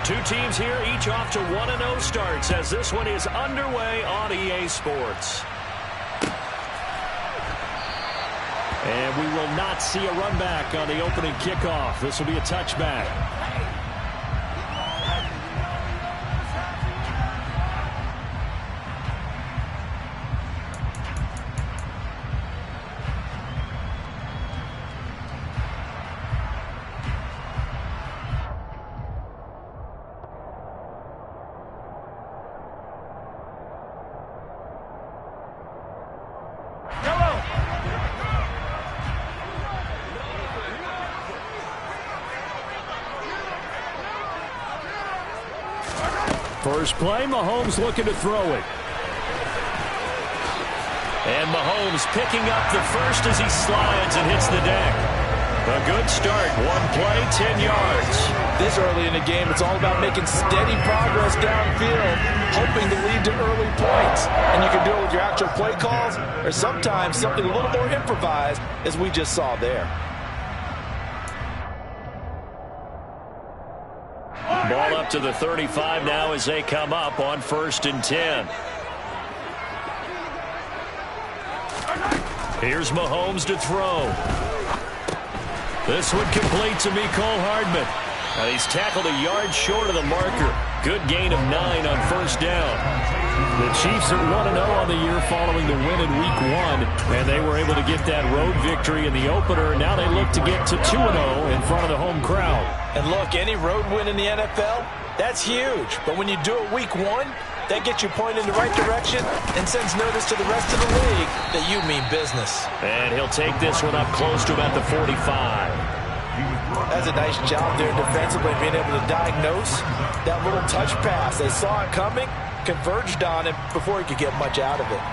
Two teams here, each off to 1-0 starts as this one is underway on EA Sports. And we will not see a run back on the opening kickoff. This will be a touchback. First play, Mahomes looking to throw it. And Mahomes picking up the first as he slides and hits the deck. A good start. One play, 10 yards. This early in the game, it's all about making steady progress downfield, hoping to lead to early points. And you can do it with your actual play calls or sometimes something a little more improvised, as we just saw there. Ball up to the 35 now as they come up on 1st and 10. Here's Mahomes to throw. This one complete to Mecole Hardman. And he's tackled a yard short of the marker. Good gain of 9 on 1st down. The Chiefs are 1-0 on the year following the win in Week 1. And they were able to get that road victory in the opener. Now they look to get to 2-0 in front of the home crowd. And look, any road win in the NFL, that's huge. But when you do it Week 1, that gets you pointed in the right direction and sends notice to the rest of the league that you mean business. And he'll take this one up close to about the 45. That's a nice job there defensively, being able to diagnose that little touch pass. They saw it coming, converged on it before he could get much out of it.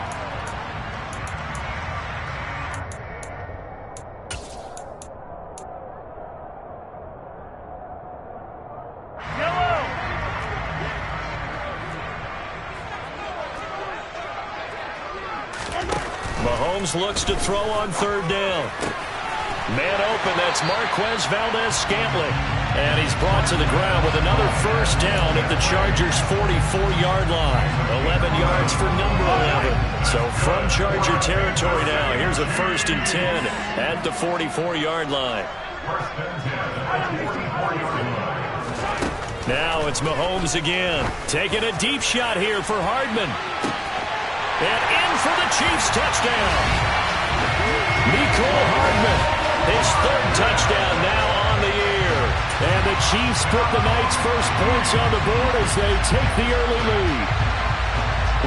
Mahomes looks to throw on 3rd down. Man open, that's Marquez Valdez-Scantling. And he's brought to the ground with another 1st down at the Chargers' 44-yard line. 11 yards for number 11. So from Charger territory now, here's a 1st and 10 at the 44-yard line. Now it's Mahomes again. Taking a deep shot here for Hardman. And in for the Chiefs touchdown. Mecole Hardman, his 3rd touchdown now on the year. And the Chiefs put the night's first points on the board as they take the early lead.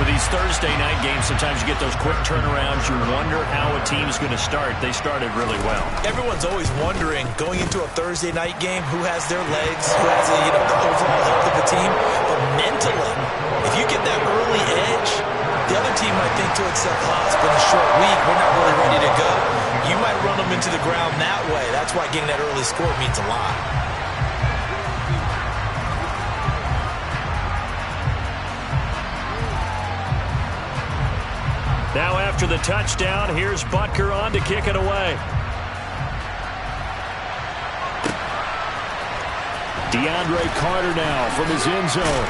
With these Thursday night games, sometimes you get those quick turnarounds. You wonder how a team's going to start. They started really well. Everyone's always wondering, going into a Thursday night game, who has their legs, who has the overall health of the team. But mentally, if you get that early edge, the other team might think to itself, oh, it's been a short week, we're not really ready to go. You might run them into the ground that way. That's why getting that early score means a lot. Now after the touchdown, here's Butker on to kick it away. DeAndre Carter now from his end zone.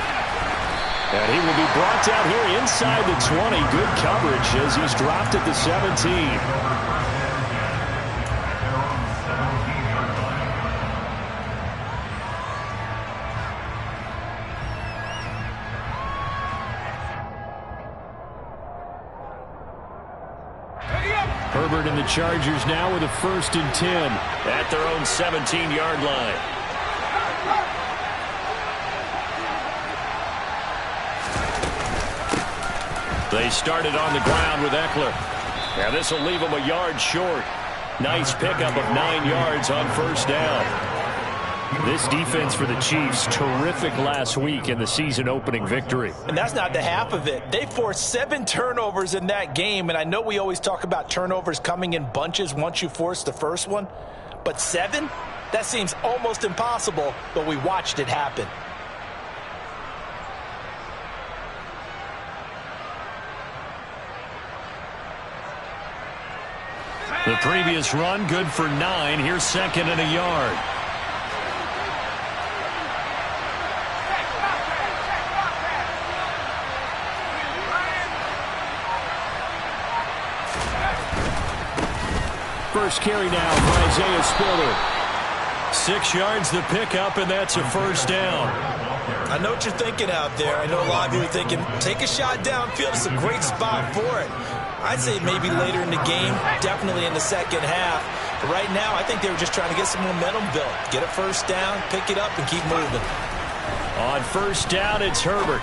And he will be brought down here inside the 20. Good coverage as he's dropped at the 17. Herbert and the Chargers now with a 1st and 10 at their own 17-yard line. They started on the ground with Eckler. Now this will leave him a yard short. Nice pickup of 9 yards on 1st down. This defense for the Chiefs, terrific last week in the season-opening victory. And that's not the half of it. They forced 7 turnovers in that game, and I know we always talk about turnovers coming in bunches once you force the first one, but 7? That seems almost impossible, but we watched it happen. The previous run, good for 9. Here's 2nd and a yard. First carry now for Isaiah Spiller. 6 yards the pickup, and that's a first down. I know what you're thinking out there. I know a lot of you are thinking, take a shot downfield. It's a great spot for it. I'd say maybe later in the game, definitely in the second half. But right now, I think they were just trying to get some momentum built. Get a first down, pick it up, and keep moving. On first down, it's Herbert.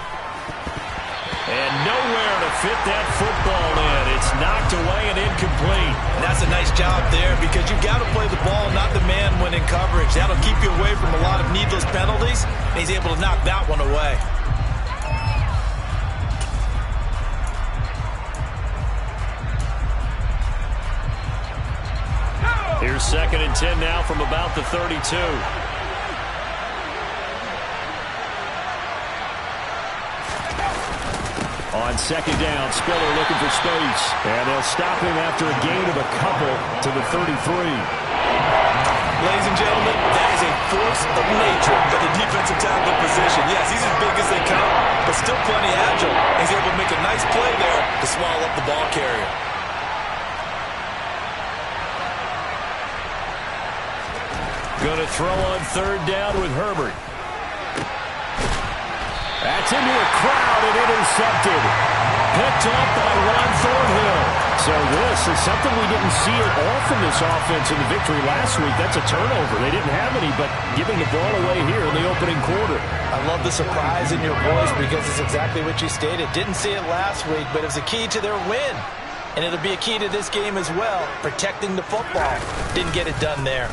And nowhere to fit that football in. It's knocked away and incomplete. And that's a nice job there because you've got to play the ball, not the man when in coverage. That'll keep you away from a lot of needless penalties. And he's able to knock that one away. Here's 2nd and 10 now from about the 32. On 2nd down, Spiller looking for space. And they'll stop him after a gain of a couple to the 33. Ladies and gentlemen, that is a force of nature at the defensive tackle position. Yes, he's as big as they come, but still plenty agile. He's able to make a nice play there to swallow up the ball carrier. Going to throw on 3rd down with Herbert. That's into a crowd and intercepted. Picked up by Ron Thornhill. So this is something we didn't see at all from this offense in the victory last week. That's a turnover. They didn't have any, but giving the ball away here in the opening quarter. I love the surprise in your voice because it's exactly what you stated. Didn't see it last week, but it's a key to their win. And it'll be a key to this game as well, protecting the football. Didn't get it done there.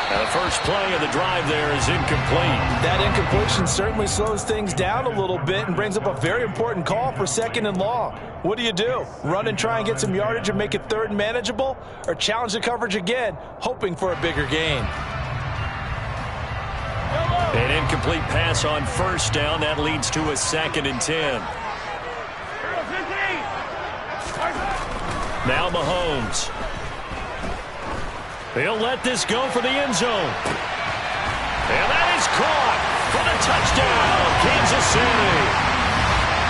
And the first play of the drive there is incomplete. That incompletion certainly slows things down a little bit and brings up a very important call for 2nd and long. What do? Run and try and get some yardage and make it 3rd and manageable? Or challenge the coverage again, hoping for a bigger gain? An incomplete pass on 1st down. That leads to a 2nd and 10. Now Mahomes. He'll let this go for the end zone. And that is caught for the touchdown, Kansas City.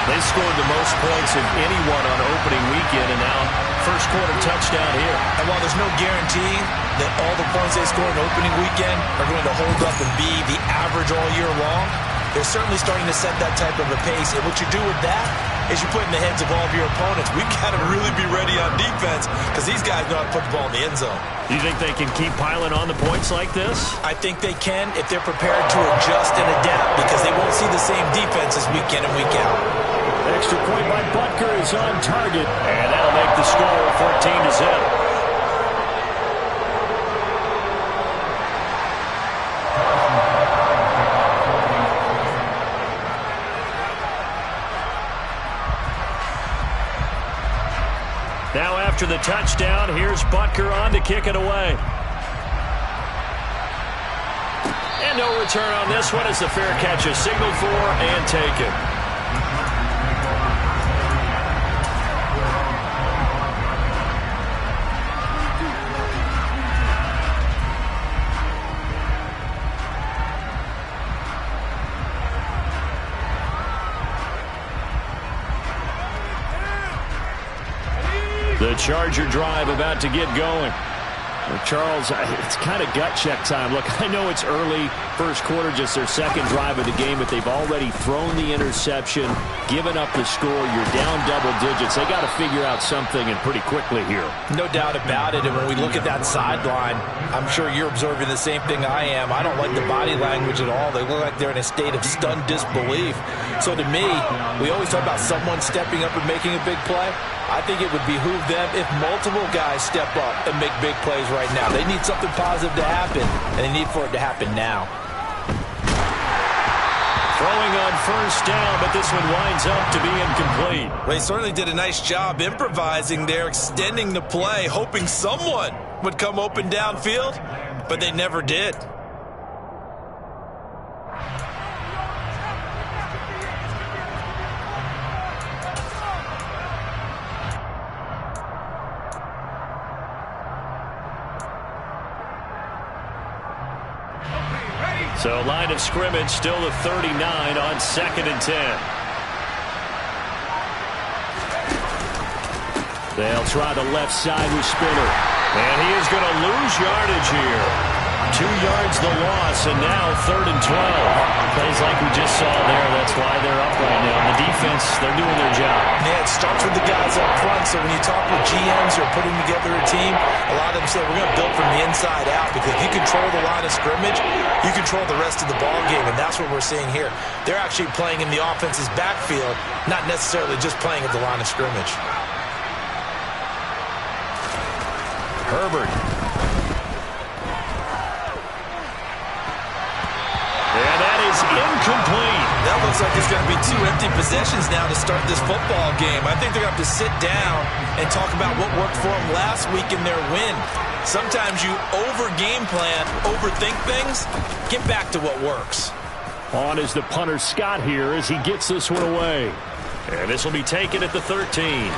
They scored the most points of anyone on opening weekend, and now first quarter touchdown here. And while there's no guarantee that all the points they score in opening weekend are going to hold up and be the average all year long, they're certainly starting to set that type of a pace. And what you do with that is you put in the heads of all of your opponents, we've got to really be ready on defense because these guys know how to put the ball in the end zone. Do you think they can keep piling on the points like this? I think they can if they're prepared to adjust and adapt because they won't see the same defenses week in and week out. Extra point by Butker is on target, and that'll make the score 14-0. Now after the touchdown, here's Butker on to kick it away. And no return on this one as the fair catch is signaled for and taken. The Charger drive about to get going. Well, Charles, it's kind of gut check time. Look, I know it's early, first quarter, just their 2nd drive of the game, but they've already thrown the interception, given up the score. You're down double digits. They got to figure out something, and pretty quickly here. No doubt about it, and when we look at that sideline, I'm sure you're observing the same thing I am. I don't like the body language at all. They look like they're in a state of stunned disbelief. So to me, we always talk about someone stepping up and making a big play. I think it would behoove them if multiple guys step up and make big plays right now. They need something positive to happen, and they need for it to happen now. Throwing on 1st down, but this one winds up to be incomplete. Well, they certainly did a nice job improvising there, extending the play, hoping someone would come open downfield, but they never did. So line of scrimmage still the 39 on 2nd and 10. They'll try the left side with Spinner. And he is going to lose yardage here. 2 yards the loss, and now 3rd and 12. Plays like we just saw there. That's why they're up right now. The defense, they're doing their job. Yeah, it starts with the guys up front. So when you talk with GMs who are putting together a team, a lot of them say we're going to build from the inside out, because if you control the line of scrimmage, you control the rest of the ball game, and that's what we're seeing here. They're actually playing in the offense's backfield, not necessarily just playing at the line of scrimmage. Herbert. And that is incomplete. That looks like it's going to be 2 empty possessions now to start this football game. I think they're going to have to sit down and talk about what worked for them last week in their win. Sometimes you over-game plan, overthink things. Get back to what works. On is the punter Scott here as he gets this one away. And this will be taken at the 13.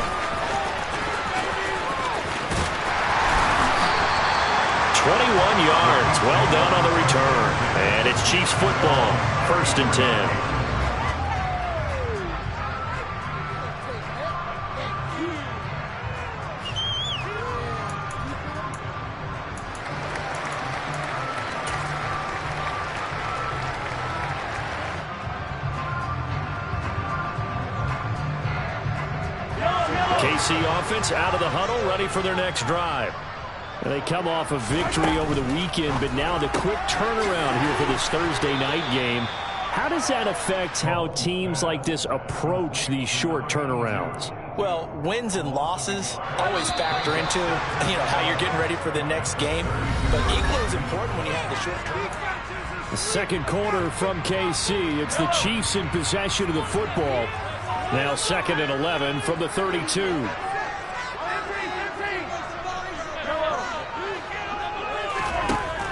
21 yards. Well done on the return. And it's Chiefs football. 1st and 10. KC offense out of the huddle, ready for their next drive. And they come off a victory over the weekend, but now the quick turnaround here for this Thursday night game. How does that affect how teams like this approach these short turnarounds? Well, wins and losses always factor into, how you're getting ready for the next game. But equally as important when you have the short turnaround. The second quarter from KC. It's the Chiefs in possession of the football. Now 2nd and 11 from the 32.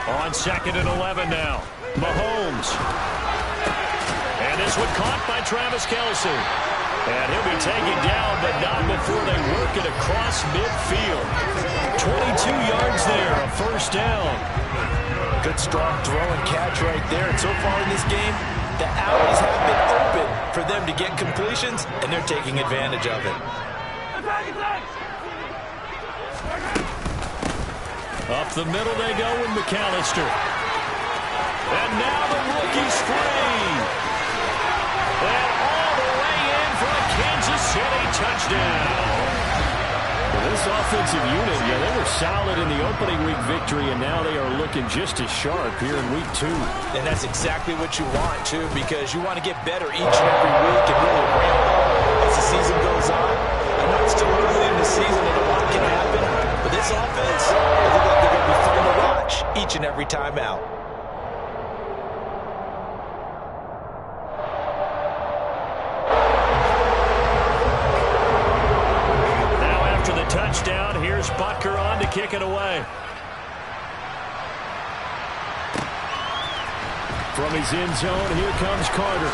On 2nd and 11 now. Mahomes. And this one caught by Travis Kelce. And he'll be taken down, but not before they work it across midfield. 22 yards there, a 1st down. Good strong throw and catch right there. And so far in this game, the alleys have been open for them to get completions, and they're taking advantage of it. Up the middle they go with McAllister. And now the rookie's free. And all the way in for a Kansas City touchdown. Well, this offensive unit, they were solid in the opening week victory, and now they are looking just as sharp here in week 2. And that's exactly what you want, too, because you want to get better each and every week and really ramp up as the season goes on. I know it's still early in the season and a lot can happen, but this offense, they look like they're going to be fun to watch each and every time out. Touchdown. Here's Butker on to kick it away. From his end zone, here comes Carter.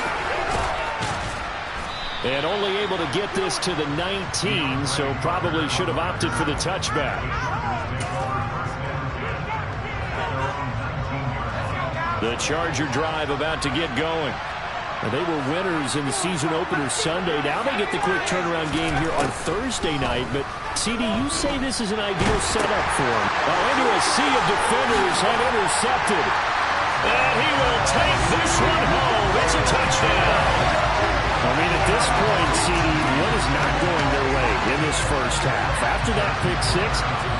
And only able to get this to the 19, so probably should have opted for the touchback. The Charger drive about to get going. They were winners in the season opener Sunday. Now they get the quick turnaround game here on Thursday night. But, CD, you say this is an ideal setup for him. Into a sea of defenders have intercepted. And he will take this one home. It's a touchdown. I mean, at this point, CD, what is not going their way in this first half? After that pick 6,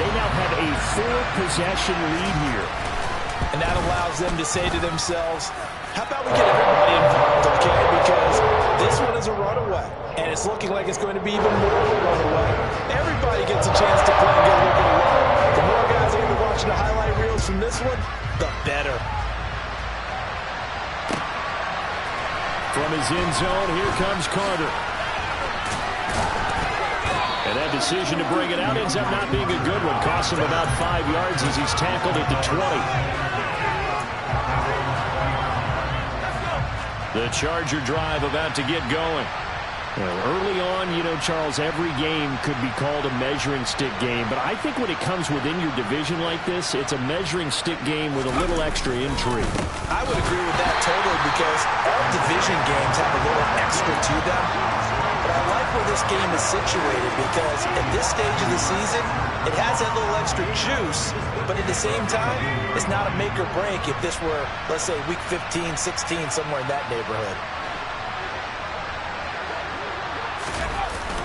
they now have a 4-possession lead here. And that allows them to say to themselves, how about we get everybody involved, okay? Because this one is a runaway, and it's looking like it's going to be even more of a runaway. Everybody gets a chance to play and get a look at the run. The more guys are watching the highlight reels from this one, the better. From his end zone, here comes Carter. And that decision to bring it out ends up not being a good one. Costs him about 5 yards as he's tackled at the 20. The Charger drive about to get going. Well, early on, Charles, every game could be called a measuring stick game. But I think when it comes within your division like this, it's a measuring stick game with a little extra intrigue. I would agree with that totally because all division games have a little extra to them. But I like where this game is situated, because at this stage of the season, it has that little extra juice, but at the same time, it's not a make or break if this were, let's say, week 15, 16, somewhere in that neighborhood.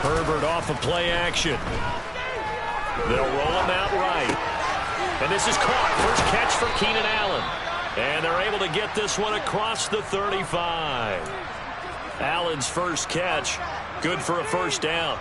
Herbert off of play action. They'll roll him out right. And this is caught. First catch for Keenan Allen. And they're able to get this one across the 35. Allen's first catch, good for a first down.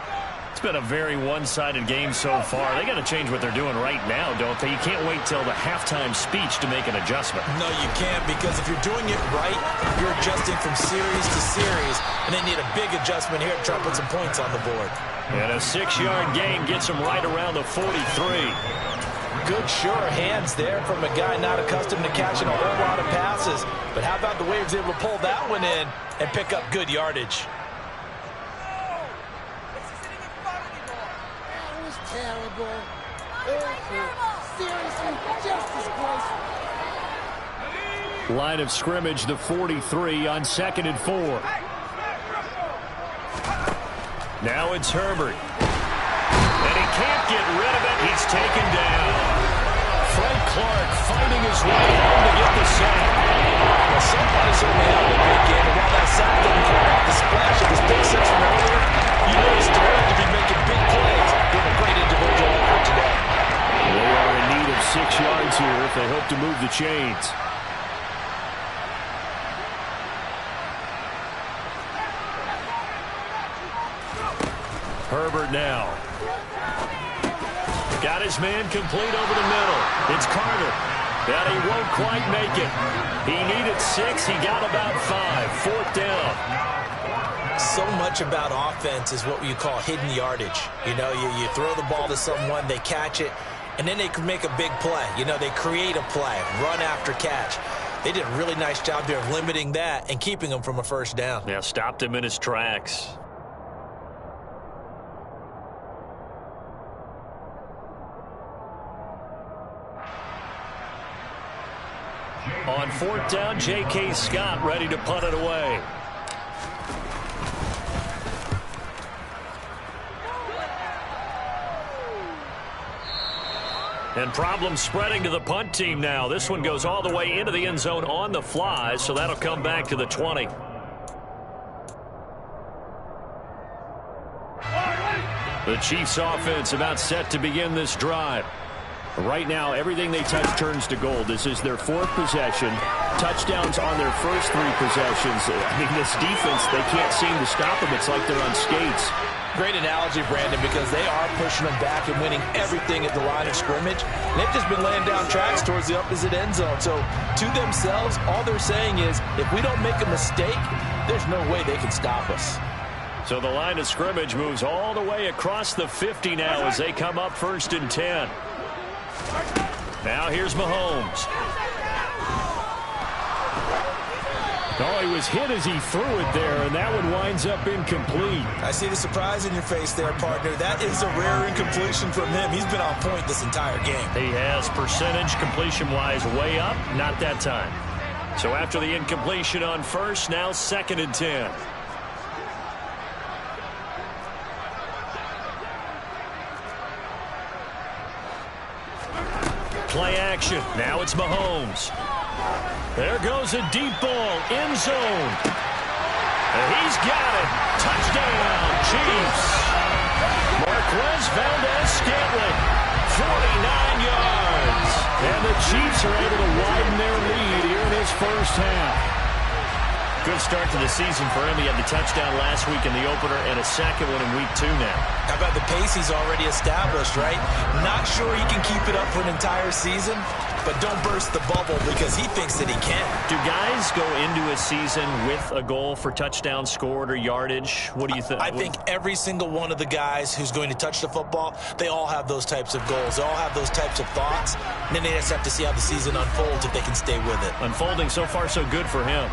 It's been a very one-sided game so far. They got to change what they're doing right now, don't they? You can't wait till the halftime speech to make an adjustment. No, you can't, because if you're doing it right, you're adjusting from series to series, and they need a big adjustment here to try to put some points on the board. And a 6-yard gain gets them right around the 43. Good, sure hands there from a guy not accustomed to catching a whole lot of passes. But how about the way he was able to pull that one in and pick up good yardage? Terrible. Seriously, just disgraceful. Line of scrimmage, the 43 on 2nd and 4. Now it's Herbert. And he can't get rid of it. He's taken down. Frank Clark fighting his way home to get the sack. Well, somebody certainly had a great game. And while that sack didn't quite have the splash of his big six from earlier, you know he's thrilled to be making big plays. Doing a great individual effort today. They are in need of 6 yards here if they hope to move the chains. Herbert now. Got his man complete over the middle. It's Carter. And he won't quite make it. He needed 6. He got about 5. 4th down. So much about offense is what you call hidden yardage. You know, you throw the ball to someone, they catch it, and then they can make a big play. You know, they create a play, run after catch. They did a really nice job there of limiting that and keeping him from a first down. Yeah, stopped him in his tracks. On 4th down, J.K. Scott ready to punt it away. And problems spreading to the punt team now. This one goes all the way into the end zone on the fly, so that'll come back to the 20. The Chiefs offense about set to begin this drive. Right now, everything they touch turns to gold. This is their 4th possession. Touchdowns on their first 3 possessions. I mean, this defense, they can't seem to stop them. It's like they're on skates. Great analogy, Brandon, because they are pushing them back and winning everything at the line of scrimmage. They've just been laying down tracks towards the opposite end zone. So, to themselves, all they're saying is, if we don't make a mistake, there's no way they can stop us. So the line of scrimmage moves all the way across the 50 now as they come up 1st and 10. Now here's Mahomes. Oh, he was hit as he threw it there, and that one winds up incomplete. I see the surprise in your face there, partner. That is a rare incompletion from him. He's been on point this entire game. He has percentage completion-wise way up, not that time. So after the incompletion on 1st, now 2nd and 10. Play action. Now it's Mahomes. There goes a deep ball. End zone. And he's got it. Touchdown, Chiefs. Marquez Valdez-Scantling, 49 yards. And the Chiefs are able to widen their lead here in his first half. Good start to the season for him. He had the touchdown last week in the opener and a second one in week 2 now. How about the pace he's already established, right? Not sure he can keep it up for an entire season, but don't burst the bubble because he thinks that he can. Do guys go into a season with a goal for touchdown scored or yardage? What do you think? I think every single one of the guys who's going to touch the football, they all have those types of goals. They all have those types of thoughts. And then they just have to see how the season unfolds if they can stay with it. Unfolding so far so good for him.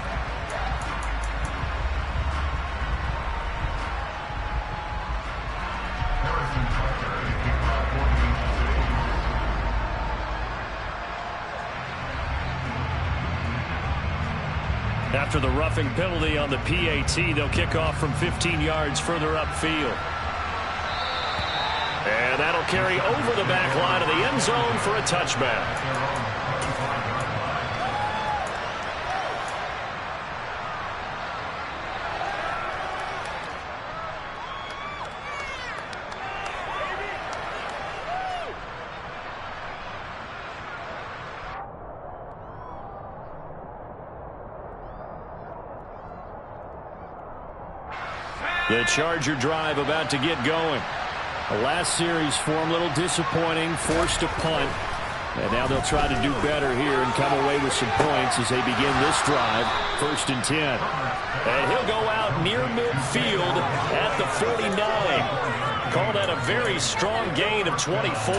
After the roughing penalty on the PAT, they'll kick off from 15 yards further upfield. And that'll carry over the back line of the end zone for a touchback. The Charger drive about to get going. The last series for them, a little disappointing, forced a punt. And now they'll try to do better here and come away with some points as they begin this drive. 1st and 10. And he'll go out near midfield at the 49. Call that a very strong gain of 24.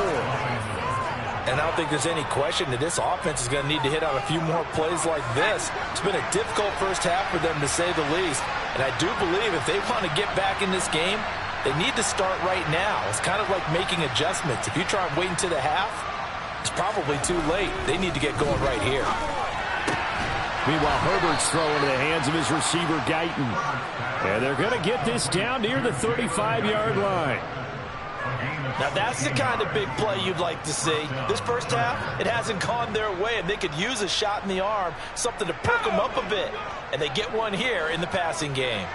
And I don't think there's any question that this offense is going to need to hit on a few more plays like this. It's been a difficult first half for them, to say the least. And I do believe if they want to get back in this game, they need to start right now. It's kind of like making adjustments. If you try and wait until the half, it's probably too late. They need to get going right here. Meanwhile, Herbert's throwing to the hands of his receiver, Guyton. And they're going to get this down near the 35-yard line. Now, that's the kind of big play you'd like to see. This first half, it hasn't gone their way, and they could use a shot in the arm, something to perk them up a bit. And they get one here in the passing game.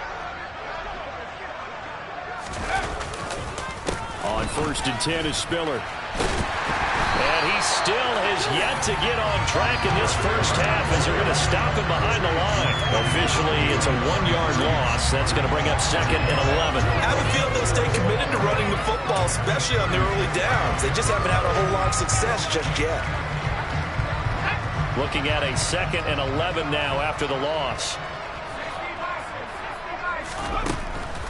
On 1st and 10 is Spiller. And he still has yet to get on track in this first half as they're going to stop him behind the line. Officially, it's a 1-yard loss. That's going to bring up 2nd and 11. I have a feeling they'll stay committed to running the football, especially on their early downs. They just haven't had a whole lot of success just yet. Looking at a 2nd and 11 now after the loss.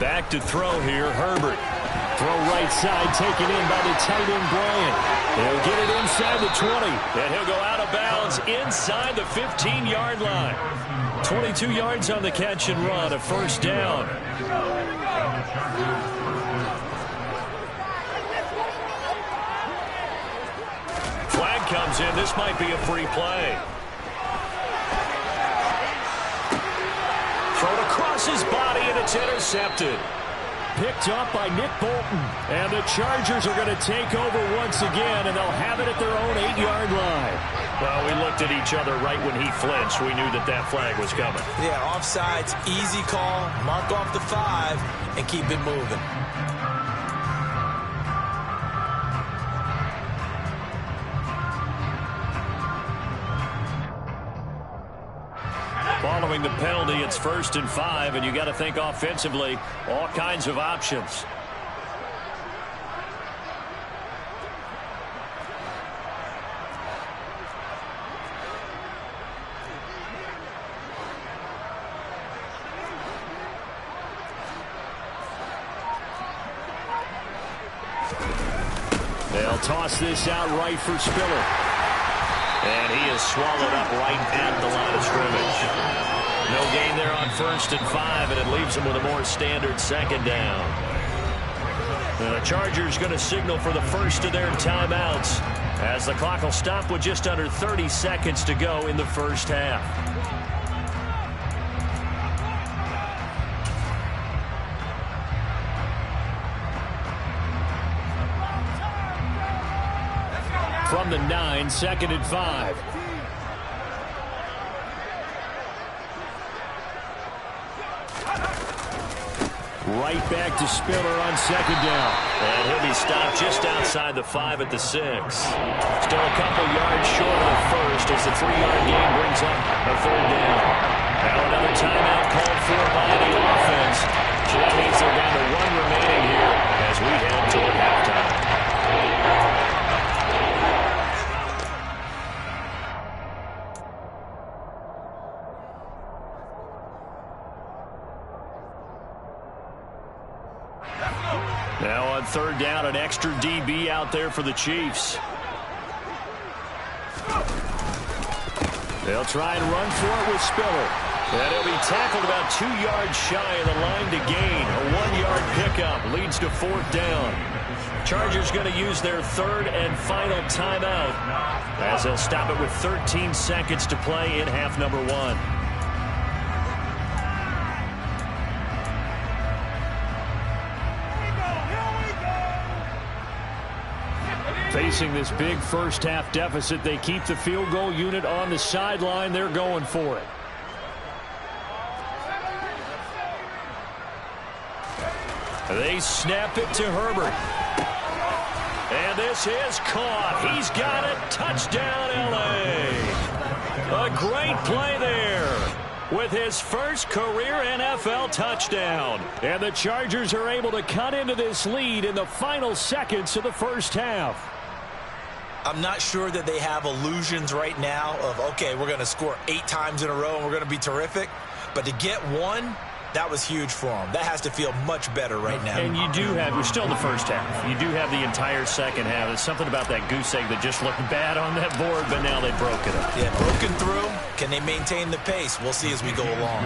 Back to throw here, Herbert. Throw right side, taken in by the tight end, Bryant. He'll get it inside the 20, and he'll go out of bounds inside the 15-yard line. 22 yards on the catch and run, a 1st down. Flag comes in. This might be a free play. Thrown across his body, and it's intercepted. Picked up by Nick Bolton. And the Chargers are going to take over once again, and they'll have it at their own 8-yard line. Well, we looked at each other right when he flinched. We knew that that flag was coming. Yeah, offsides, easy call. Mark off the 5 and keep it moving. Following the penalty, it's 1st and 5, and you got to think offensively, all kinds of options. They'll toss this out right for Spiller. And he is swallowed up right at the line of scrimmage. No gain there on 1st and 5, and it leaves them with a more standard 2nd down. The Chargers going to signal for the first of their timeouts as the clock will stop with just under 30 seconds to go in the first half. From the 9, 2nd and 5. Right back to Spiller on 2nd down. And he'll be stopped just outside the 5 at the 6. Still a couple yards short of the first as the 3-yard gain brings up a 3rd down. Now another timeout called for by the offense. So that means they're down to 1 remaining here as we head toward halftime. Now on 3rd down, an extra DB out there for the Chiefs. They'll try and run for it with Spiller. And he'll be tackled about 2 yards shy of the line to gain. A 1-yard pickup leads to 4th down. Chargers going to use their 3rd and final timeout as they'll stop it with 13 seconds to play in half number 1. facing this big first-half deficit. They keep the field goal unit on the sideline. They're going for it. They snap it to Herbert. And this is caught. He's got it. Touchdown, L.A. A great play there with his first career NFL touchdown. And the Chargers are able to cut into this lead in the final seconds of the first half. I'm not sure that they have illusions right now of, okay, we're going to score 8 times in a row and we're going to be terrific. But to get one, that was huge for them. That has to feel much better right now. And you do have, we're still in the first half. You do have the entire second half. There's something about that goose egg that just looked bad on that board, but now they've broken it. Yeah, broken through. Can they maintain the pace? We'll see as we go along.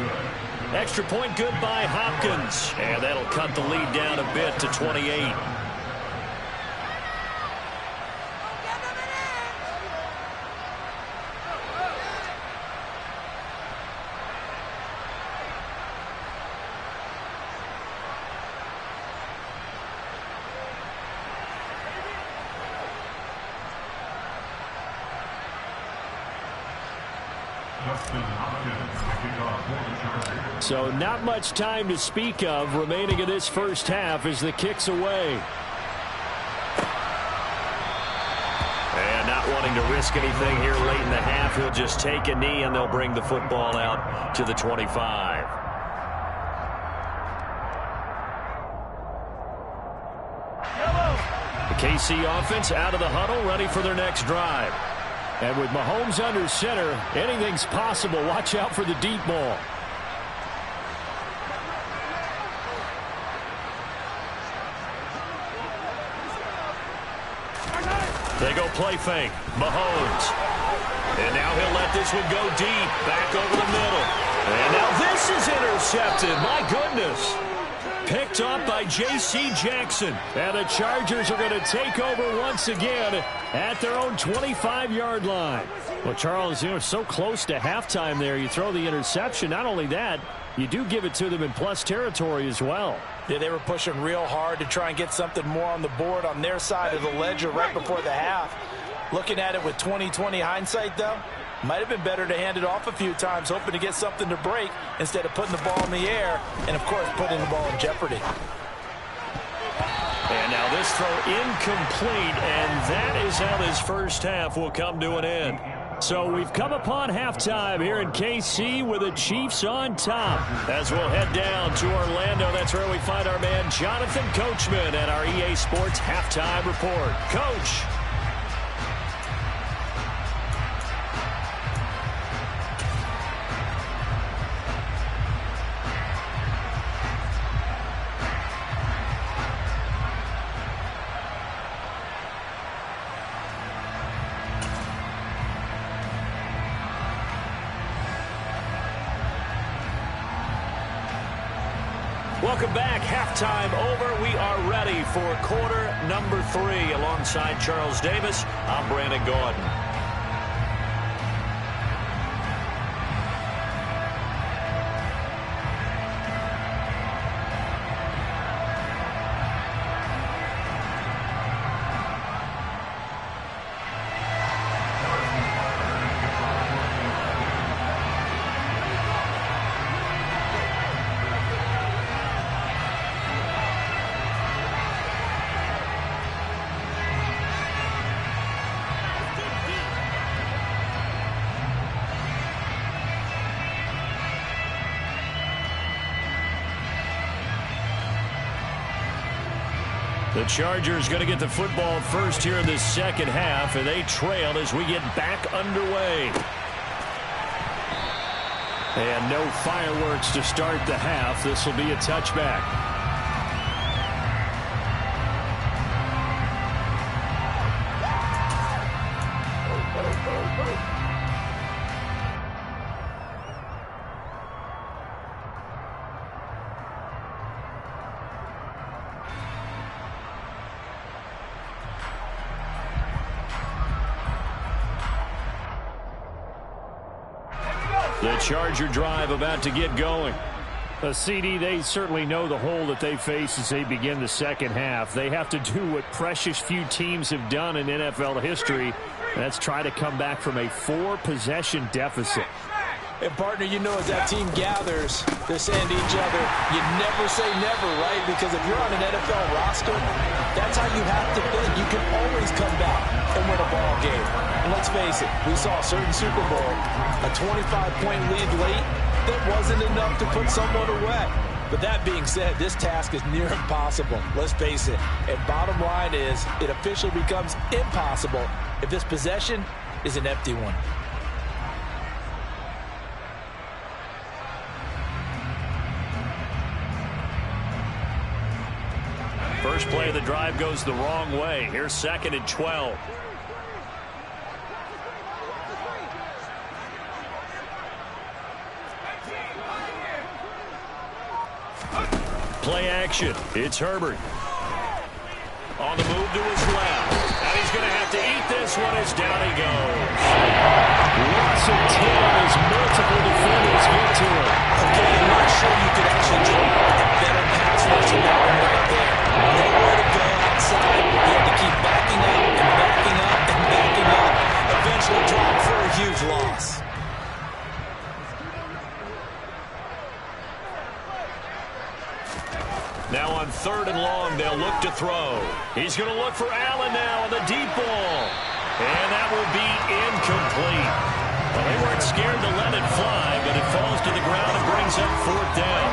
Extra point good by Hopkins. And that'll cut the lead down a bit to 28. So not much time to speak of remaining in this first half as the kick's away. And not wanting to risk anything here late in the half, he'll just take a knee and they'll bring the football out to the 25. The KC offense out of the huddle, ready for their next drive. And with Mahomes under center, anything's possible. Watch out for the deep ball. They go play fake. Mahomes. And now he'll let this one go deep. Back over the middle. And now this is intercepted. My goodness. Picked up by J.C. Jackson. And the Chargers are going to take over once again at their own 25-yard line. Well, Charles, so close to halftime there. You throw the interception. Not only that, you do give it to them in plus territory as well. Yeah, they were pushing real hard to try and get something more on the board on their side of the ledger right before the half. Looking at it with 20/20 hindsight, though, might have been better to hand it off a few times, hoping to get something to break instead of putting the ball in the air and, of course, putting the ball in jeopardy. And now this throw incomplete, and that is how this first half will come to an end. So we've come upon halftime here in KC with the Chiefs on top. As we'll head down to Orlando, that's where we find our man Jonathan Coachman at our EA Sports Halftime Report. Coach. Welcome back. Halftime over. We are ready for quarter number 3. Alongside Charles Davis, I'm Brandon Gordon. The Chargers going to get the football first here in this second half, and they trail as we get back underway. And no fireworks to start the half. This will be a touchback. The Charger drive about to get going. CD, they certainly know the hole that they face as they begin the second half. They have to do what precious few teams have done in NFL history. That's try to come back from a 4-possession deficit. And, partner, you know, as that team gathers, they're saying to each other, you never say never, right? Because if you're on an NFL roster, that's how you have to think. You can always come back and win a ball game. And let's face it, we saw a certain Super Bowl, a 25-point lead late, that wasn't enough to put someone away. But that being said, this task is near impossible. Let's face it. And bottom line is, it officially becomes impossible if this possession is an empty one. First play of the drive goes the wrong way. Here's 2nd and 12. Play action. It's Herbert. On the move to his left. And he's going to have to eat this one as down he goes. Lots of 10 as multiple defenders get to him. Okay, I'm not sure you could actually draw a better pass rush than that one right there. Nowhere to go outside. He had to keep backing up and backing up and backing up. Eventually dropped for a huge loss. Now on 3rd and long, they'll look to throw. He's going to look for Allen now on the deep ball. And that will be incomplete. Well, they weren't scared to let it fly, but it falls to the ground and brings up 4th down.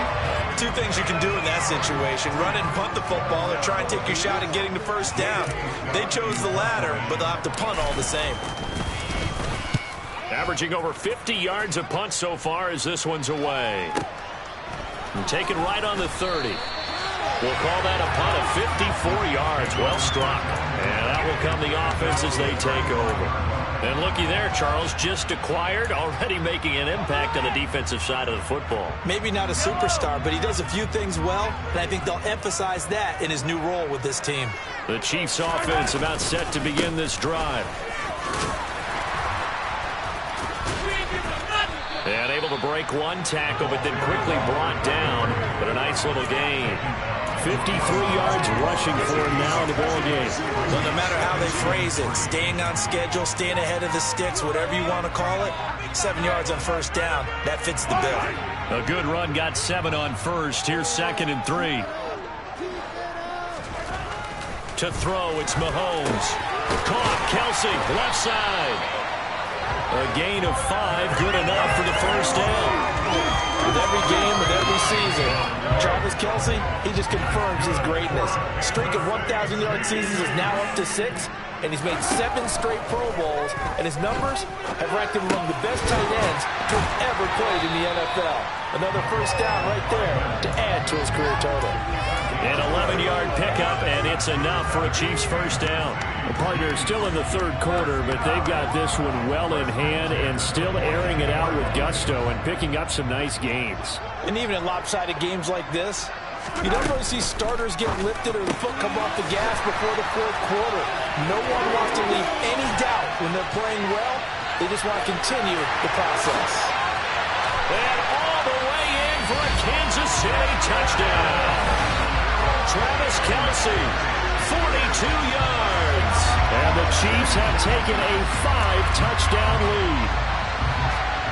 Two things you can do in that situation. Run it and punt the football or try and take your shot at getting the first down. They chose the latter, but they'll have to punt all the same. Averaging over 50 yards a punt so far as this one's away. And taken right on the 30. We'll call that a punt of 54 yards. Well struck. And that will come the offense as they take over. And looky there, Charles, just acquired, already making an impact on the defensive side of the football. Maybe not a superstar, but he does a few things well, and I think they'll emphasize that in his new role with this team. The Chiefs offense about set to begin this drive. And able to break one tackle, but then quickly brought down. But a nice little gain. 53 yards rushing for him now in the ball game. Well, no matter how they phrase it, staying on schedule, staying ahead of the sticks, whatever you want to call it, 7 yards on first down, that fits the bill. A good run, got 7 on first. Here's 2nd and 3. To throw, it's Mahomes. Caught, Kelsey, left side. A gain of 5, good enough for the first down. With every game, with every season, Travis Kelsey, he just confirms his greatness. Streak of 1,000-yard seasons is now up to 6, and he's made 7 straight Pro Bowls, and his numbers have ranked him among the best tight ends to have ever played in the NFL. Another first down right there to add to his career total. An 11-yard pickup, and it's enough for a Chiefs first down. The partner still in the 3rd quarter, but they've got this one well in hand and still airing it out with gusto and picking up some nice gains. And even in lopsided games like this, you don't really see starters get lifted or the foot come off the gas before the 4th quarter. No one wants to leave any doubt when they're playing well. They just want to continue the process. And all the way in for a Kansas City touchdown. Travis Kelsey, 42 yards. And the Chiefs have taken a 5-touchdown lead.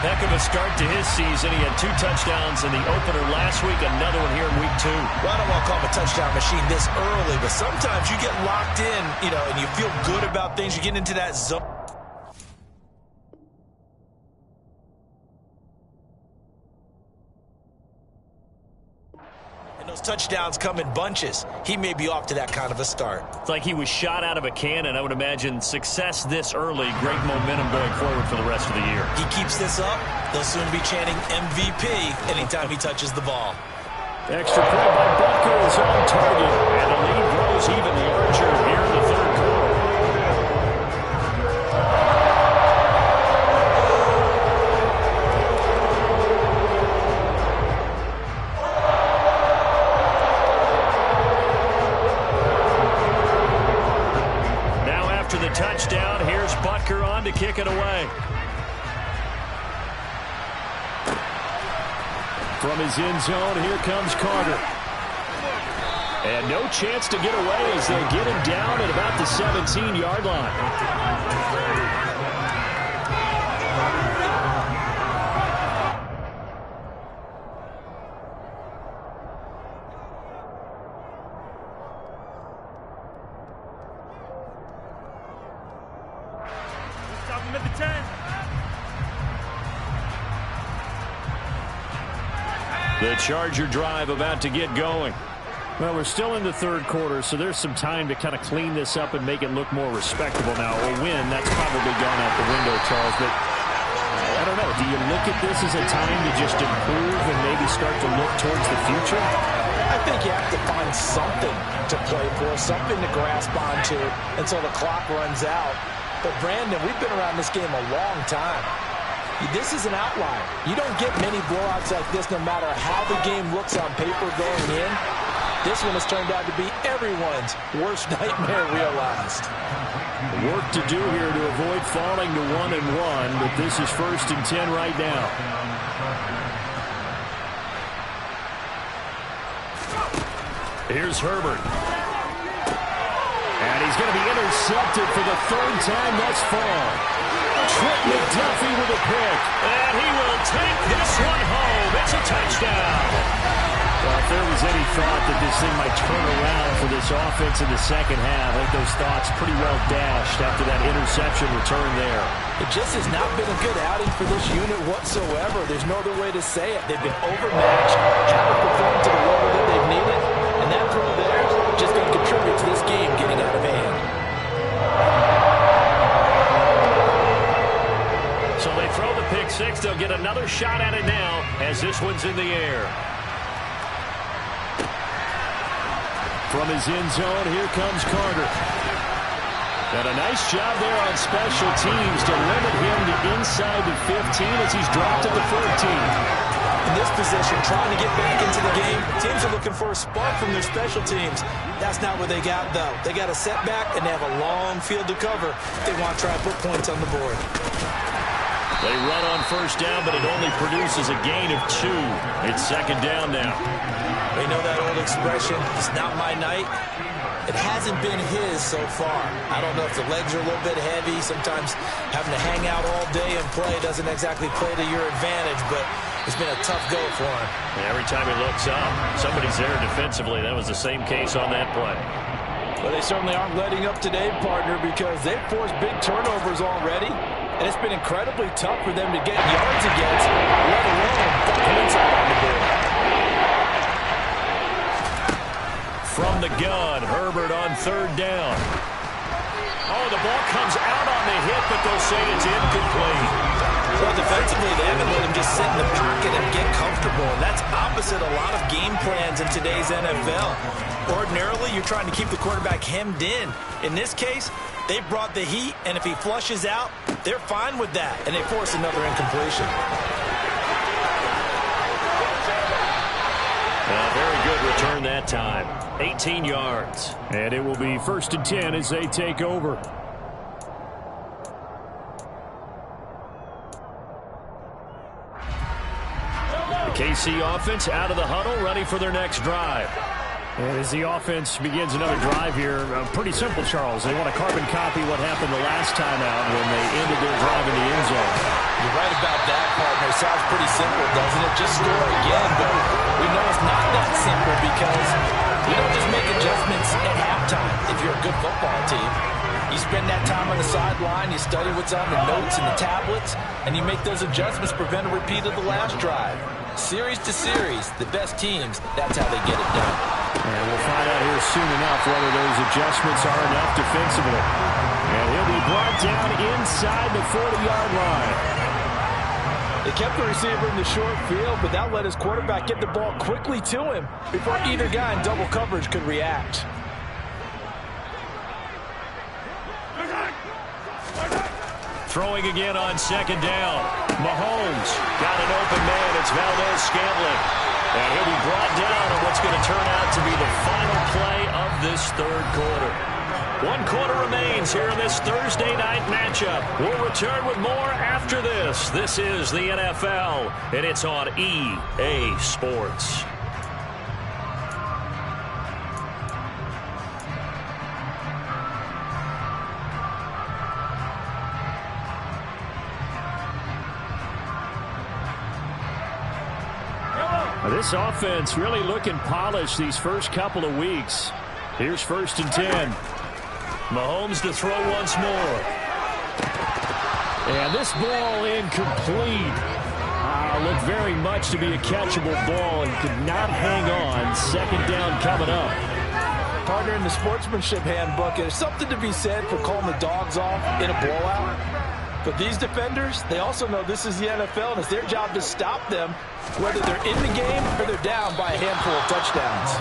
Heck of a start to his season. He had 2 touchdowns in the opener last week, another one here in week 2. Well, I don't want to call him a touchdown machine this early, but sometimes you get locked in, and you feel good about things. You get into that zone. Those touchdowns come in bunches. He may be off to that kind of a start. It's like he was shot out of a cannon. I would imagine success this early, great momentum going forward for the rest of the year. He keeps this up, they'll soon be chanting MVP anytime he touches the ball. Extra point by Butker is on target, and the lead grows even larger here in the 3rd quarter. Touchdown. Here's Butker on to kick it away. From his end zone, here comes Carter. And no chance to get away as they'll get him down at about the 17-yard line. The Charger drive about to get going. Well, we're still in the third quarter, so there's some time to kind of clean this up and make it look more respectable now. A win, that's probably gone out the window, Charles, but I don't know. Do you look at this as a time to just improve and maybe start to look towards the future? I think you have to find something to play for, something to grasp onto until the clock runs out. But, Brandon, we've been around this game a long time. This is an outlier. You don't get many blowouts like this no matter how the game looks on paper going in. This one has turned out to be everyone's worst nightmare realized. Work to do here to avoid falling to 1-1, but this is 1st and 10 right now. Here's Herbert. And he's going to be intercepted for the 3rd time thus far. Trent McDuffie with a pick. And he will take this one home. It's a touchdown. Well, if there was any thought that this thing might turn around for this offense in the second half, I think those thoughts pretty well dashed after that interception return there. It just has not been a good outing for this unit whatsoever. There's no other way to say it. They've been overmatched, haven't performed to the level that they've needed, and that throw there is just going to contribute to this game getting out of hand. So they throw the pick six. They'll get another shot at it now as this one's in the air. From his end zone, here comes Carter. And a nice job there on special teams to limit him to inside the 15 as he's dropped to the 14. In this position, trying to get back into the game, teams are looking for a spark from their special teams. That's not what they got, though. They got a setback, and they have a long field to cover if they want to try to put points on the board. They run on 1st down, but it only produces a gain of 2. It's 2nd down now. They know that old expression, it's not my night. It hasn't been his so far. I don't know if the legs are a little bit heavy. Sometimes having to hang out all day and play doesn't exactly play to your advantage, but it's been a tough go for him. Every time he looks up, somebody's there defensively. That was the same case on that play. Well, they certainly aren't letting up today, partner, because they've forced big turnovers already. And it's been incredibly tough for them to get yards against, let alone put points out on the board. From the gun, Herbert on 3rd down. Oh, the ball comes out on the hit, but they'll say it's incomplete. Well, defensively, they haven't let him just sit in the pocket and get comfortable. And that's opposite a lot of game plans in today's NFL. Ordinarily, you're trying to keep the quarterback hemmed in. In this case, they brought the heat, and if he flushes out, they're fine with that, and they force another incompletion. Very good return that time. 18 yards. And it will be 1st and 10 as they take over. The KC offense out of the huddle, ready for their next drive. And as the offense begins another drive here, pretty simple, Charles. They want to carbon copy what happened the last time out when they ended their drive in the end zone. You're right about that, partner. Sounds pretty simple, doesn't it? Just score again, but we know it's not that simple because you don't just make adjustments at halftime if you're a good football team. You spend that time on the sideline, you study what's on the notes and the tablets, and you make those adjustments to prevent a repeat of the last drive. Series to series, the best teams, that's how they get it done. And we'll find out here soon enough whether those adjustments are enough defensively. And he'll be brought down inside the 40-yard line. They kept the receiver in the short field, but that let his quarterback get the ball quickly to him before either guy in double coverage could react. Throwing again on 2nd down. Mahomes got an open man. It's Valdez-Scantling. And he'll be brought down on what's going to turn out to be the final play of this 3rd quarter. 1 quarter remains here in this Thursday night matchup. We'll return with more after this. This is the NFL, and it's on EA Sports. This offense really looking polished these first couple of weeks. Here's 1st and 10. Mahomes to throw once more. And this ball incomplete. Looked very much to be a catchable ball and could not hang on. 2nd down coming up. Partner, in the sportsmanship handbook, there's something to be said for calling the dogs off in a blowout. But these defenders, they also know this is the NFL, and it's their job to stop them, whether they're in the game or they're down by a handful of touchdowns.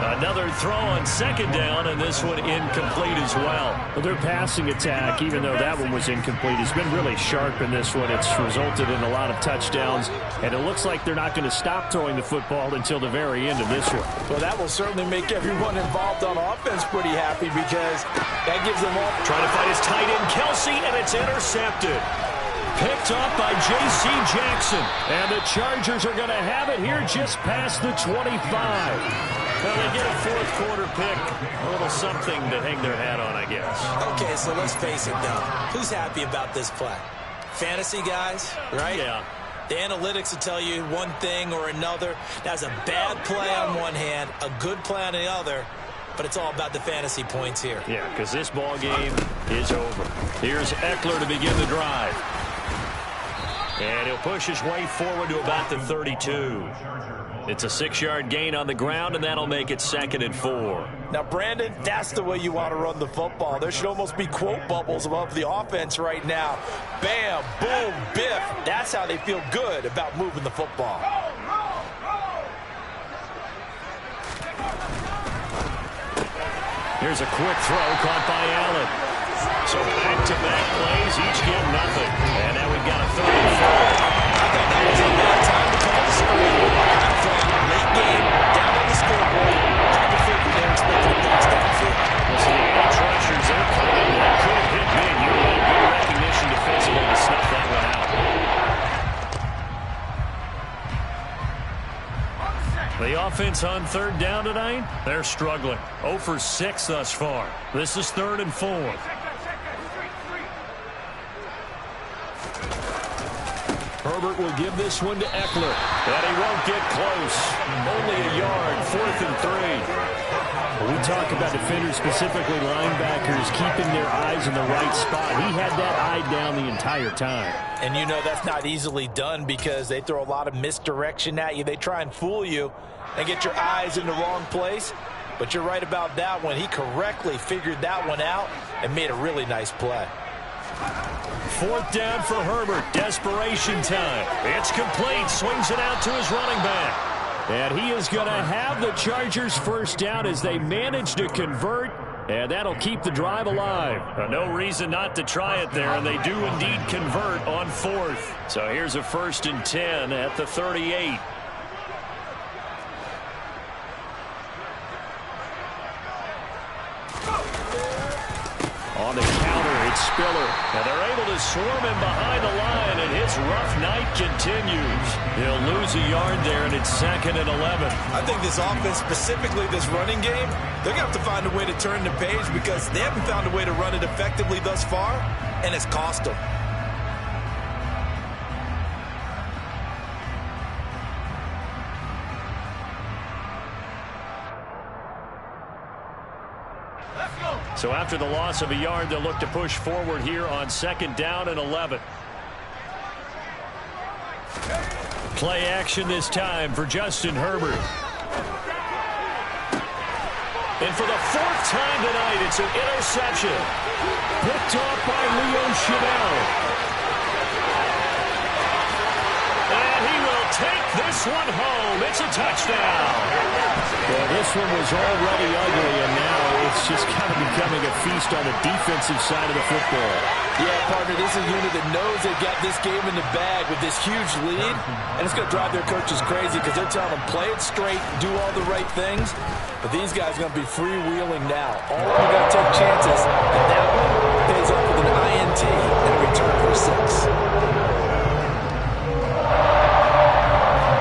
Another throw on 2nd down, and this one incomplete as well. Their passing attack, even though that one was incomplete, has been really sharp in this one. It's resulted in a lot of touchdowns, and it looks like they're not going to stop throwing the football until the very end of this one. Well, that will certainly make everyone involved on offense pretty happy because that gives them all. Trying to find his tight end, Kelsey, and it's intercepted. Picked up by J.C. Jackson. And the Chargers are going to have it here just past the 25. Well, they get a 4th quarter pick. A little something to hang their hat on, I guess. Okay, so let's face it, though. Who's happy about this play? Fantasy guys, right? Yeah. The analytics will tell you one thing or another. That's a bad play on one hand, a good play on the other. But it's all about the fantasy points here. Yeah, because this ball game is over. Here's Eckler to begin the drive. And he'll push his way forward to about the 32. It's a 6-yard gain on the ground, and that'll make it 2nd and 4. Now, Brandon, that's the way you want to run the football. There should almost be quote bubbles above the offense right now. Bam, boom, biff. That's how they feel good about moving the football. Here's a quick throw caught by Allen. So back-to-back plays, each get nothing. And now we've got a 3rd and 4. I thought that was a bad time to call the screen. From late game, down on the scoreboard, trying to figure they're expecting a pass downfield. Well, so the edge rushers, they're coming. That could have hit big. You had good recognition defensively to snuff that one out. The offense on 3rd down tonight, they're struggling. 0 for 6 thus far. This is 3rd and 4. Herbert will give this one to Eckler. And he won't get close. Only a yard, 4th and 3. When we talk about defenders, specifically linebackers, keeping their eyes in the right spot. He had that eye down the entire time. And you know that's not easily done because they throw a lot of misdirection at you. They try and fool you and get your eyes in the wrong place. But you're right about that one. He correctly figured that one out and made a really nice play. 4th down for Herbert. Desperation time. It's complete. Swings it out to his running back. And he is going to have the Chargers 1st down as they manage to convert. And that'll keep the drive alive. No reason not to try it there, and they do indeed convert on 4th. So here's a 1st and 10 at the 38. On the counter, it's Spiller. And they're able to swarm him behind the line, and his rough night continues. He'll lose a yard there, and it's 2nd and 11. I think this offense, specifically this running game, they're going to have to find a way to turn the page because they haven't found a way to run it effectively thus far, and it's cost them. So after the loss of a yard, they'll look to push forward here on 2nd down and 11. Play action this time for Justin Herbert. And for the 4th time tonight, it's an interception. Picked off by Leo Chenal. And he will take This one home. It's a touchdown. Well, this one was already ugly, and now it's just kind of becoming a feast on the defensive side of the football. Yeah, partner, this is a unit that knows they've got this game in the bag with this huge lead, and it's going to drive their coaches crazy because they're telling them play it straight, do all the right things, but these guys are going to be freewheeling now. All of them are going to take chances, and that one pays off with an INT and a return for 6.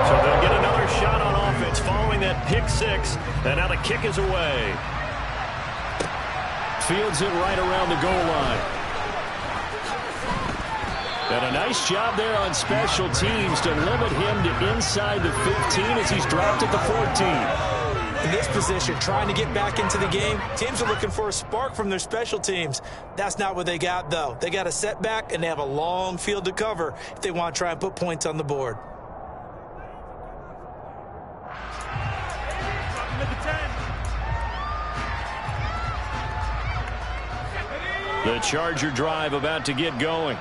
So they'll get another shot on offense following that pick 6, and now the kick is away. Fields it right around the goal line. And a nice job there on special teams to limit him to inside the 15 as he's dropped at the 14. In this position, trying to get back into the game, teams are looking for a spark from their special teams. That's not what they got, though. They got a setback, and they have a long field to cover if they want to try and put points on the board. The Charger drive about to get going.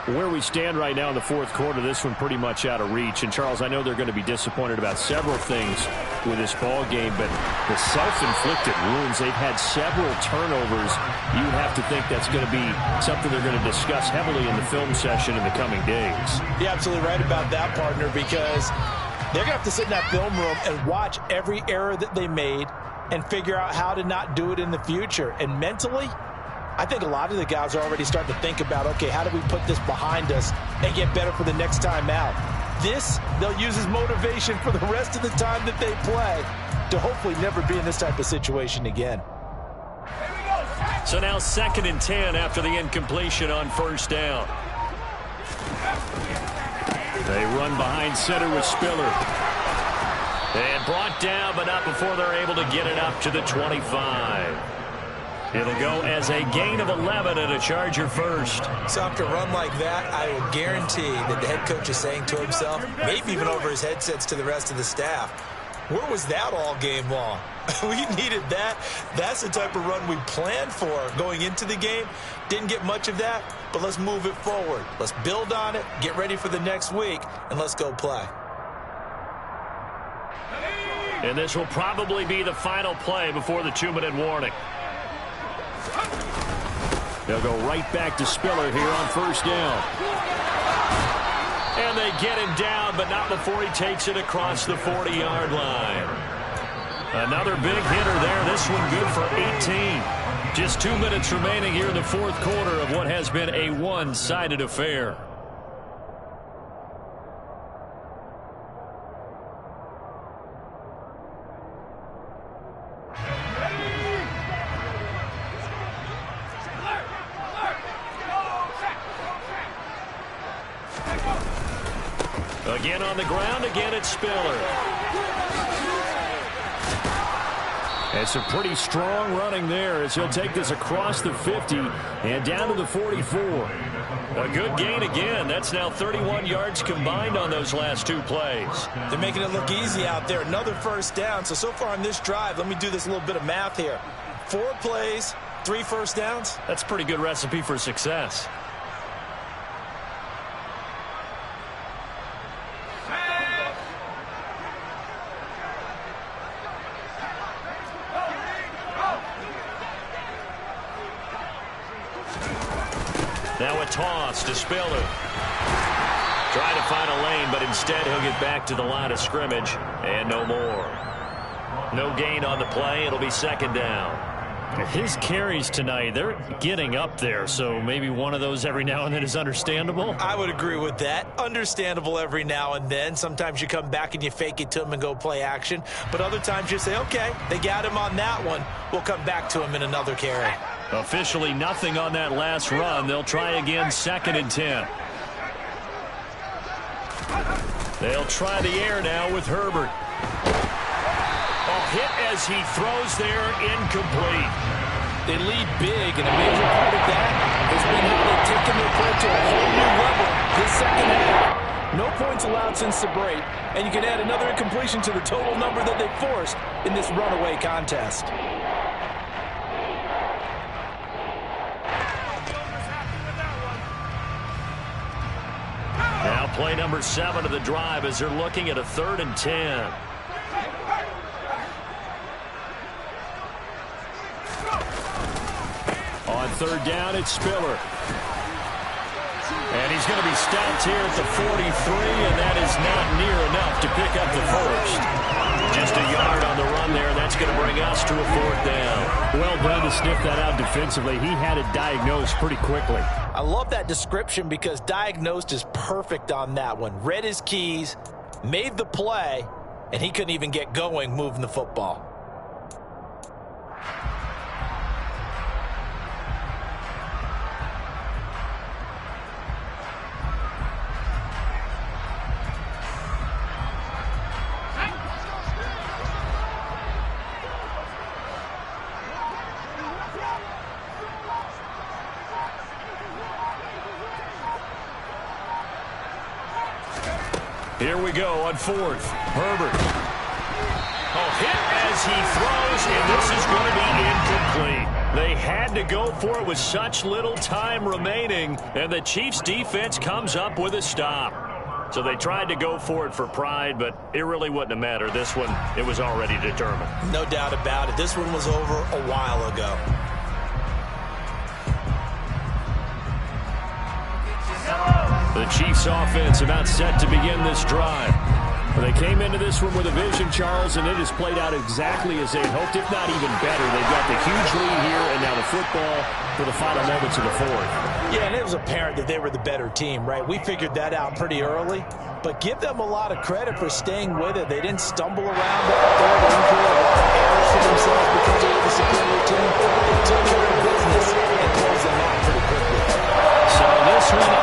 Where we stand right now in the fourth quarter, this one pretty much out of reach. And, Charles, I know they're going to be disappointed about several things with this ball game, but the self-inflicted wounds, they've had several turnovers. You have to think that's going to be something they're going to discuss heavily in the film session in the coming days. You're absolutely right about that, partner, because they're going to have to sit in that film room and watch every error that they made and figure out how to not do it in the future. And mentally, I think a lot of the guys are already starting to think about, okay, how do we put this behind us and get better for the next time out? This, they'll use as motivation for the rest of the time that they play to hopefully never be in this type of situation again. So now 2nd and 10 after the incompletion on first down. They run behind center with Spiller. And brought down, but not before they're able to get it up to the 25. It'll go as a gain of 11 and a Charger first. So after a run like that, I will guarantee that the head coach is saying to himself, maybe even over his headsets to the rest of the staff, where was that all game long? We needed that. That's the type of run we planned for going into the game. Didn't get much of that, but let's move it forward. Let's build on it, get ready for the next week, and let's go play. And this will probably be the final play before the 2-minute warning. They'll go right back to Spiller here on first down. And they get him down, but not before he takes it across the 40-yard line. Another big hitter there. This one good for 18. Just 2 minutes remaining here in the fourth quarter of what has been a one-sided affair. Again on the ground, again it's Spiller. It's a pretty strong running there as he'll take this across the 50 and down to the 44. A good gain again. That's now 31 yards combined on those last 2 plays. They're making it look easy out there. Another first down. So far on this drive, let me do this little bit of math here. 4 plays, 3 first downs. That's a pretty good recipe for success. Now a toss to Spiller. Trying to find a lane, but instead he'll get back to the line of scrimmage, and no more. No gain on the play. It'll be 2nd down. His carries tonight, they're getting up there, so maybe one of those every now and then is understandable. I would agree with that. Understandable every now and then. Sometimes you come back and you fake it to him and go play action. But other times you say, okay, they got him on that one. We'll come back to him in another carry. Officially nothing on that last run. They'll try again 2nd and 10. They'll try the air now with Herbert. A hit as he throws there, incomplete. They lead big, and a major part of that has been how they've taken their play to a whole new level this second half. No points allowed since the break, and you can add another incompletion to the total number that they forced in this runaway contest. Play number 7 of the drive as they're looking at a 3rd and 10. On 3rd down, it's Spiller. And he's going to be stopped here at the 43, and that is not near enough to pick up the first. Just a yard on the run there, and that's going to bring us to a 4th down. Well done to sniff that out defensively. He had it diagnosed pretty quickly. I love that description because diagnosed is perfect on that one. Read his keys, made the play, and he couldn't even get going moving the football. Here we go on 4th. Herbert. Hit as he throws, and this is going to be incomplete. They had to go for it with such little time remaining, and the Chiefs' defense comes up with a stop. So they tried to go for it for pride, but it really wouldn't have mattered. This one, it was already determined. No doubt about it. This one was over a while ago. The Chiefs offense about set to begin this drive. They came into this one with a vision, Charles, and it has played out exactly as they hoped, if not even better. They've got the huge lead here, and now the football for the final moments of the 4th. Yeah, and it was apparent that they were the better team, right? We figured that out pretty early, but give them a lot of credit for staying with it. They didn't stumble around out there. They didn't create a lot of errors for themselves because they were the superior team. They took care of business and closed them out pretty quickly. So this one